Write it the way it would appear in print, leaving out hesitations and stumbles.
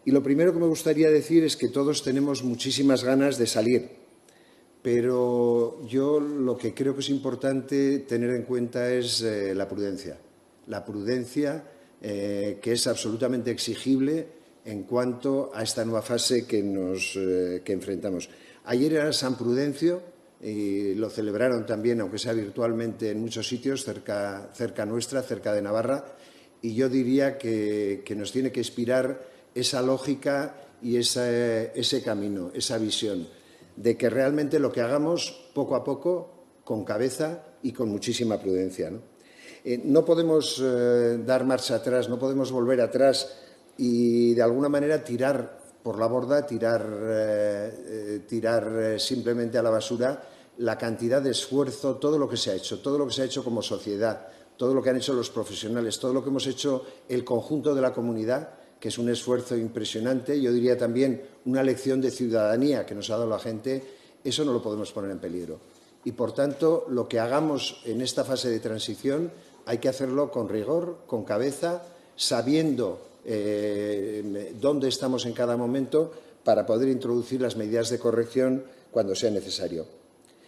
Y lo primero que me gustaría decir es que todos tenemos muchísimas ganas de salir, pero yo lo que creo que es importante tener en cuenta es la prudencia. La prudencia que es absolutamente exigible en cuanto a esta nueva fase que enfrentamos. Ayer era San Prudencio y lo celebraron también, aunque sea virtualmente, en muchos sitios cerca nuestra, cerca de Navarra, y yo diría que nos tiene que inspirar esa lógica y ese camino, esa visión, de que realmente lo que hagamos poco a poco, con cabeza y con muchísima prudencia, ¿no? No podemos dar marcha atrás, no podemos volver atrás y, de alguna manera, tirar por la borda, tirar simplemente a la basura la cantidad de esfuerzo, todo lo que se ha hecho como sociedad, todo lo que han hecho los profesionales, todo lo que hemos hecho el conjunto de la comunidad, que es un esfuerzo impresionante. Yo diría también una lección de ciudadanía que nos ha dado la gente. Eso no lo podemos poner en peligro. Y, por tanto, lo que hagamos en esta fase de transición hay que hacerlo con rigor, con cabeza, sabiendo dónde estamos en cada momento para poder introducir las medidas de corrección cuando sea necesario.